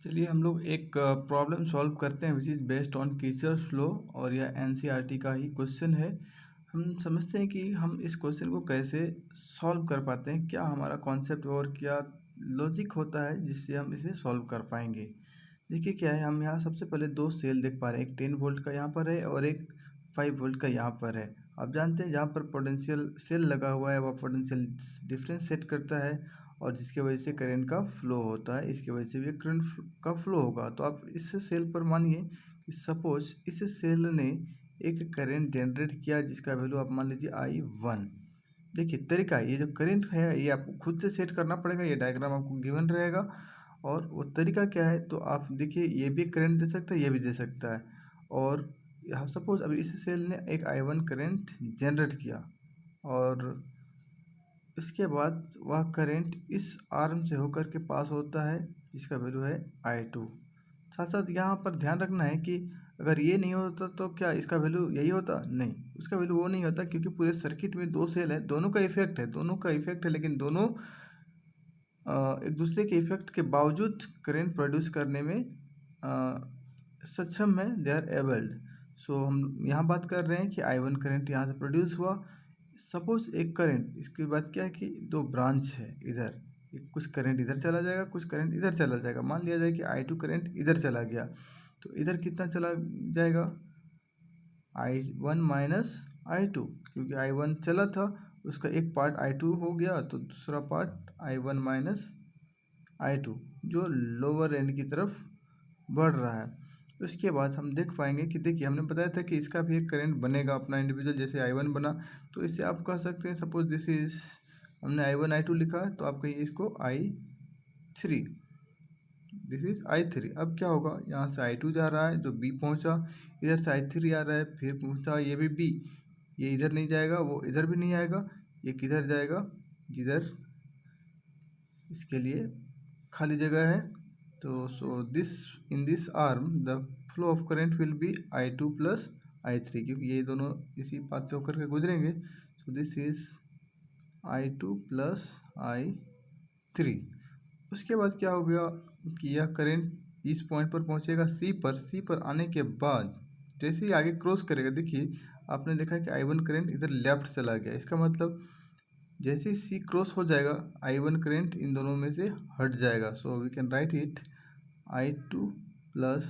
चलिए हम लोग एक प्रॉब्लम सॉल्व करते हैं which is based on Kirchhoff's law और यह एनसीईआरटी का ही क्वेश्चन है। हम समझते हैं कि हम इस क्वेश्चन को कैसे सॉल्व कर पाते हैं, क्या हमारा कॉन्सेप्ट और क्या लॉजिक होता है जिससे हम इसे सॉल्व कर पाएंगे। देखिए क्या है, हम यहाँ सबसे पहले दो सेल देख पा रहे हैं, एक 10 वोल्ट का यहाँ पर है और एक 5 वोल्ट का यहाँ पर है। आप जानते हैं जहाँ पर पोटेंशियल सेल लगा हुआ है वह पोटेंशियल डिफरेंस सेट करता है और जिसकी वजह से करंट का फ्लो होता है, इसकी वजह से भी करंट का फ्लो होगा। तो आप इस सेल पर मानिए कि सपोज इस सेल ने एक करंट जनरेट किया जिसका वैल्यू आप मान लीजिए I1। देखिए तरीका, ये जो करंट है ये आपको खुद से सेट करना पड़ेगा, ये डायग्राम आपको गिवन रहेगा। और वो तरीका क्या है, तो आप देखिए ये भी करंट दे सकता है, ये भी दे सकता है। और यहाँ सपोज अभी इस सेल ने एक I1 करंट जनरेट किया और इसके बाद वह करंट इस आर्म से होकर के पास होता है जिसका वैल्यू है I2। साथ साथ यहाँ पर ध्यान रखना है कि अगर ये नहीं होता तो क्या इसका वैल्यू यही होता? नहीं, उसका वैल्यू वो नहीं होता क्योंकि पूरे सर्किट में दो सेल है, दोनों का इफेक्ट है, लेकिन दोनों एक दूसरे के इफेक्ट के बावजूद करंट प्रोड्यूस करने में सक्षम है, दे आर एबल्ड। सो हम यहाँ बात कर रहे हैं कि I1 करंट यहाँ से प्रोड्यूस हुआ। सपोज एक करंट, इसके बाद क्या है कि दो ब्रांच है, इधर कुछ करंट इधर चला जाएगा, कुछ करंट इधर चला जाएगा। मान लिया जाए कि I2 करंट इधर चला गया, तो इधर कितना चला जाएगा? I1 माइनस I2, क्योंकि I1 चला था उसका एक पार्ट I2 हो गया, तो दूसरा पार्ट I1 माइनस I2 जो लोअर एंड की तरफ बढ़ रहा है। उसके बाद हम देख पाएंगे कि देखिए हमने बताया था कि इसका भी एक करंट बनेगा अपना इंडिविजुअल, जैसे I1 बना, तो इसे आप कह सकते हैं सपोज दिस इज, हमने I1 I2 लिखा है तो आप कहिए इसको I3, दिस इज I3। अब क्या होगा, यहाँ से I2 जा रहा है जो B पहुँचा, इधर से I3 आ रहा है फिर पहुँचा ये भी B, ये इधर नहीं जाएगा, वो इधर भी नहीं आएगा, ये किधर जाएगा? जिधर इसके लिए खाली जगह है। तो so this in this arm the flow of current will be I2 plus I3, क्योंकि ये दोनों इसी पाथ से होकर के गुजरेंगे। So this is I2 plus I3। उसके बाद क्या हो गया कि यह करंट इस पॉइंट पर पहुंचेगा C पर आने के बाद जैसे ही आगे क्रॉस करेगा, देखिए आपने देखा कि I1 करंट इधर लेफ्ट चला गया, इसका मतलब जैसे ही C क्रॉस हो जाएगा I1 करंट इन दोनों में से हट जाएगा। So we can write it I2 plus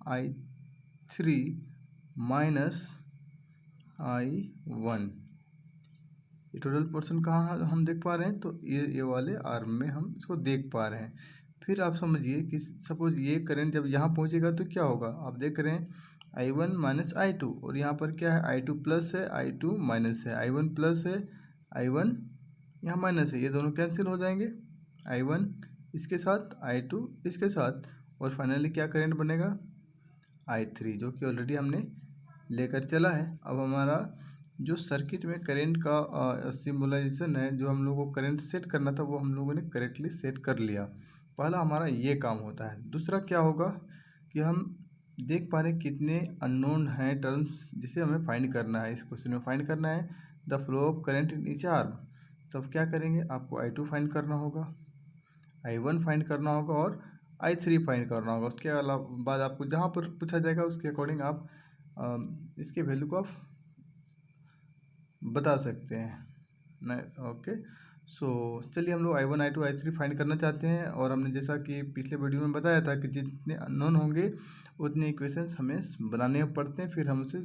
I3 minus I1। ये टोटल पोर्शन कहाँ हम देख पा रहे हैं, तो ये वाले आर्म में हम इसको देख पा रहे हैं। फिर आप समझिए कि सपोज ये करंट जब यहाँ पहुँचेगा तो क्या होगा, आप देख रहे हैं I1 माइनस I2 और यहाँ पर क्या है I2 प्लस है I2 माइनस है, I1 प्लस है I1 यहाँ माइनस है, ये दोनों कैंसिल हो जाएंगे, I1 इसके साथ I2 इसके साथ, और फाइनली क्या करंट बनेगा I3 जो कि ऑलरेडी हमने लेकर चला है। अब हमारा जो सर्किट में करंट का सिम्बलाइजेशन है, जो हम लोगों को करंट सेट करना था वो हम लोगों ने करेक्टली सेट कर लिया। पहला हमारा ये काम होता है। दूसरा क्या होगा कि हम देख पा रहे कितने अननोन हैं टर्म्स जिसे हमें फाइंड करना है, इस क्वेश्चन में फाइंड करना है the flow of current in each arm. तब क्या करेंगे, आपको I2 फाइंड करना होगा, I1 फाइंड करना होगा और I3 फाइंड करना होगा। उसके अलावा बाद आपको जहाँ पर पूछा जाएगा उसके अकॉर्डिंग आप इसके वैल्यू को आप बता सकते हैं ना। ओके, सो चलिए हम लोग I1 I2 I3 फाइंड करना चाहते हैं और हमने जैसा कि पिछले वीडियो में बताया था कि जितने अननोन होंगे उतने इक्वेशंस हमें बनाने पड़ते हैं, फिर हम उसे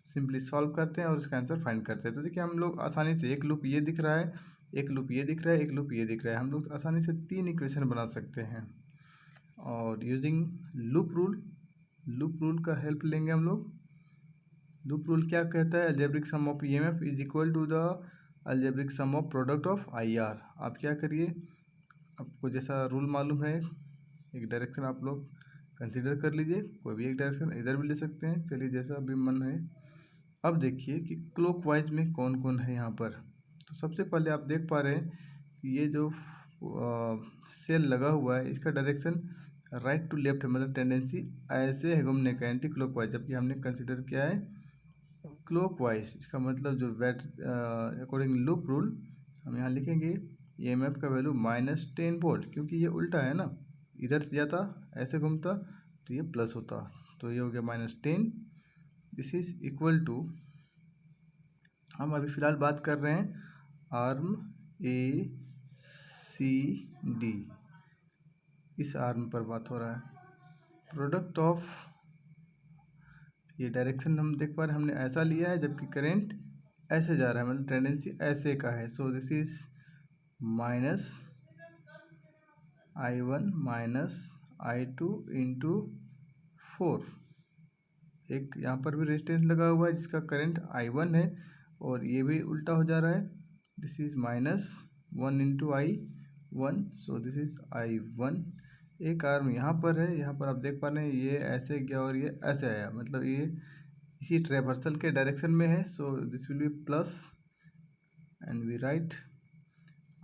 सिंपली सॉल्व करते हैं और उसका आंसर फाइंड करते हैं। तो देखिए हम लोग आसानी से, एक लूप ये दिख रहा है, एक लूप ये दिख रहा है, एक लूप ये दिख रहा है, हम लोग आसानी से 3 इक्वेशन बना सकते हैं और यूजिंग लूप रूल का हेल्प लेंगे हम लोग। लूप रूल क्या कहता है, algebraic sum of EMF is equal to the algebraic sum of product of IR। आप क्या करिए, आपको जैसा रूल मालूम है एक डायरेक्शन आप लोग कंसीडर कर लीजिए, कोई भी एक डायरेक्शन इधर भी ले सकते हैं, चलिए जैसा भी मन है। अब देखिए कि क्लॉकवाइज में कौन कौन है यहाँ पर। तो सबसे पहले आप देख पा रहे हैं कि ये जो सेल लगा हुआ है इसका डायरेक्शन राइट टू लेफ्ट है, मतलब टेंडेंसी ऐसे है घूमने का एंटी क्लॉकवाइज, जबकि हमने कंसिडर किया है क्लॉकवाइज। इसका मतलब जो अकॉर्डिंग लूप रूल हम यहाँ लिखेंगे EMF का वैल्यू -10 वोल्ट, क्योंकि ये उल्टा है ना, इधर से जाता, ऐसे घूमता तो ये प्लस होता, तो ये हो गया -10। दिस इज इक्वल टू, हम अभी फ़िलहाल बात कर रहे हैं आर्म ACD, इस आर्म पर बात हो रहा है। प्रोडक्ट ऑफ, ये डायरेक्शन हम देख पा रहे हैं, हमने ऐसा लिया है जबकि करंट ऐसे जा रहा है, मतलब टेंडेंसी ऐसे का है। So this is -I1 -I2 into 4। एक यहाँ पर भी रेजिस्टेंस लगा हुआ है जिसका करंट I1 है और ये भी उल्टा हो जा रहा है। This is -1 into I1, so this is I1। एक आर्म यहाँ पर है, यहाँ पर आप देख पा रहे हैं ये ऐसे गया और ये ऐसे आया, मतलब ये इसी ट्रेवर्सल के डायरेक्शन में है। So this will be plus and we write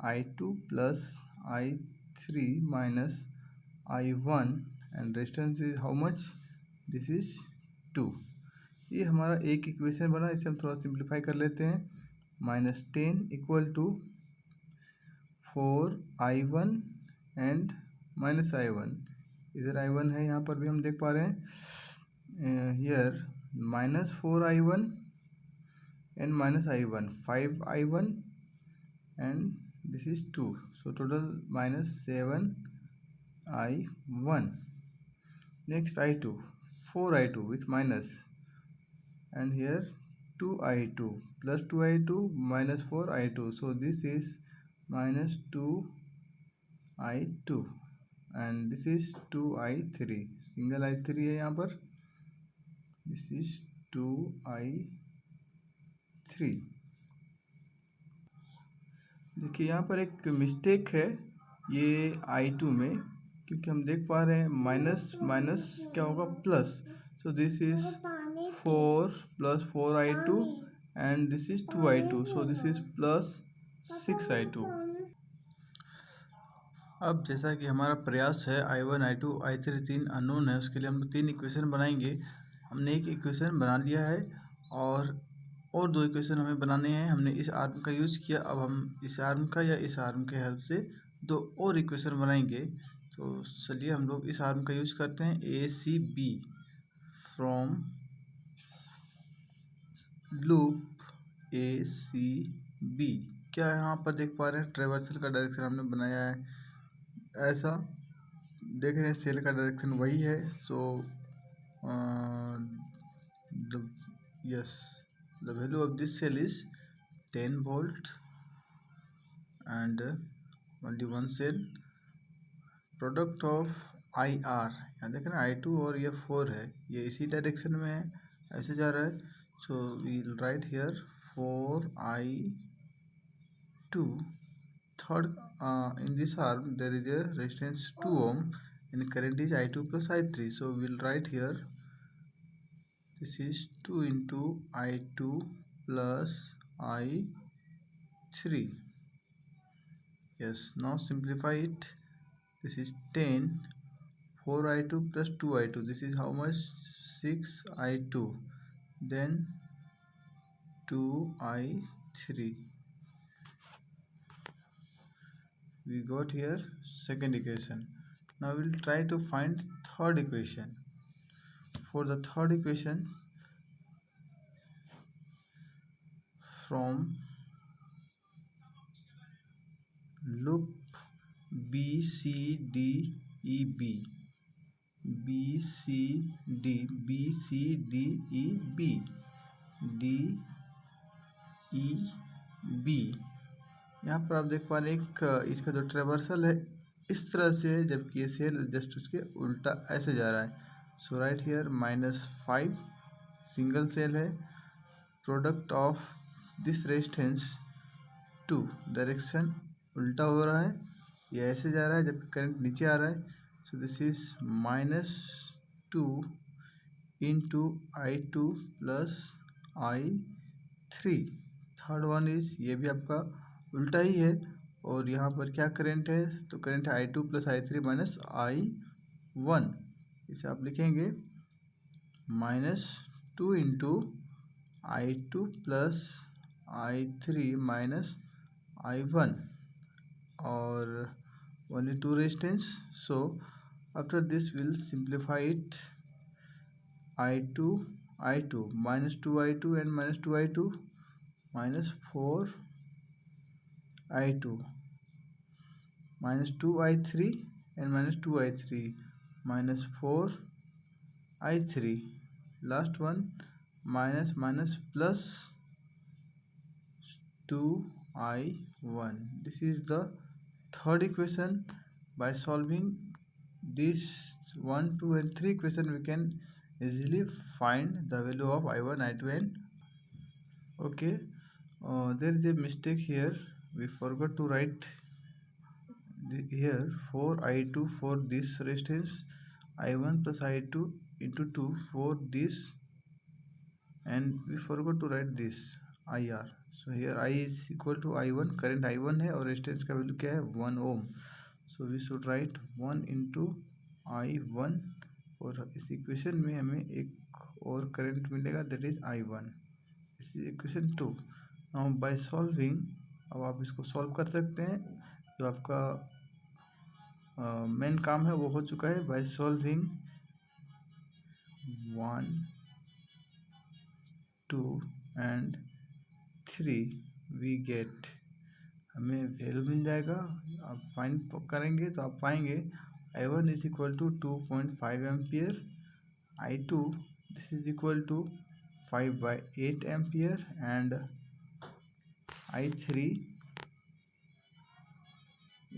I2 plus I3 minus I1 and resistance is how much, this is 2। ये हमारा एक इक्वेशन बना, इसे हम थोड़ा सिंप्लीफाई कर लेते हैं। -10 equal to 4I1 and -I1, इधर I1 है, यहाँ पर भी हम देख पा रहे हैं here -4I1 and -I1, 5I1 and this is 2, so total -7I1। Next I2, 4I2 with minus, and here 2I2 plus 2I2 minus 4I2, so this is -2I2 and this is 2I3, single I3 है यहाँ पर, this is 2I3। देखिए यहाँ पर एक mistake है ये I2 में, क्योंकि हम देख पा रहे हैं माइनस माइनस क्या होगा plus, so this is 4 plus 4I2 and this is 2I2, so this is plus 6I2। अब जैसा कि हमारा प्रयास है I1 I2 I3 तीन अननोन है, उसके लिए हम तीन इक्वेशन बनाएंगे। हमने एक इक्वेशन बना लिया है और दो इक्वेशन हमें बनाने हैं। हमने इस आर्म का यूज़ किया, अब हम इस आर्म का या इस आर्म के हेल्प से दो और इक्वेशन बनाएंगे। तो चलिए हम लोग इस आर्म का यूज़ करते हैं, ACB फ्रॉम लूप ACB। क्या यहाँ पर देख पा रहे हैं, ट्रेवर्सल का डायरेक्शन हमने बनाया है ऐसा, देख रहे हैं सेल का डायरेक्शन वही है। सो yes, the value of this cell is 10 volt and only one cell। Product of IR, यहाँ देख रहे हैं I2 और ये 4 है, ये इसी डायरेक्शन में है, ऐसे जा रहा है। So we will write here 4I2। Third, in this arm there is a resistance 2 ohm and current is I2 plus I3, so we will write here this is 2 into I2 plus I3। yes, now simplify it, this is 10, 4I2 plus 2I2, this is how much, 6I2, then 2I3, we got here second equation। now we will try to find third equation। for the third equation, from loop BCDEB, BCDEB, DEB, यहाँ पर आप देख पा रहे हैं इसका जो traversal है इस तरह से है, जबकि ये सेल जस्ट उसके उल्टा ऐसे जा रहा है। सो राइट हियर -5, सिंगल सेल है। Product of this resistance 2, direction उल्टा हो रहा है, ये ऐसे जा रहा है जबकि करंट नीचे आ रहा है। So this is -2 into I2 plus I3। Third one is, ये भी आपका उल्टा ही है, और यहाँ पर क्या करंट है, तो करंट है I2 plus I3 minus I1, इसे आप लिखेंगे -2 into I2 plus I3 minus I1 और only 2 resistance. So After this we'll simplify it. I2 minus 2i2 and minus 2i2 minus 4i2 minus 2i3 and minus 2i3 minus 4i3. Last one minus minus plus 2i1. This is the third equation. By solving these 1, 2 and 3 equation, we can easily find the value of I1, I2 and okay. There is a mistake here. We forgot to write here 4i2 for this resistance, I1 plus I2 into 2 for this, and we forgot to write this IR. So here I is equal to I1, current I1 है और resistance का value क्या है 1 ohm. So we should write 1 into I1 और इस equation में हमें एक और करंट मिलेगा that is I1. This is equation 2. Now by solving, अब आप इसको सॉल्व कर सकते हैं. जो आपका मेन काम है वो हो चुका है. By solving 1, 2 and 3 we get, हमें वैल्यू मिल जाएगा. आप फाइंड करेंगे तो आप पाएंगे I1 is equal to 2.5 ampere, I2 this is equal to 5/8 ampere and I3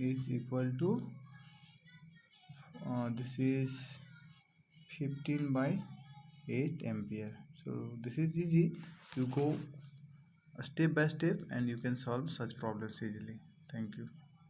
is equal to this is 15/8 ampere. So this is easy. You go step by step and you can solve such problems easily. Thank you.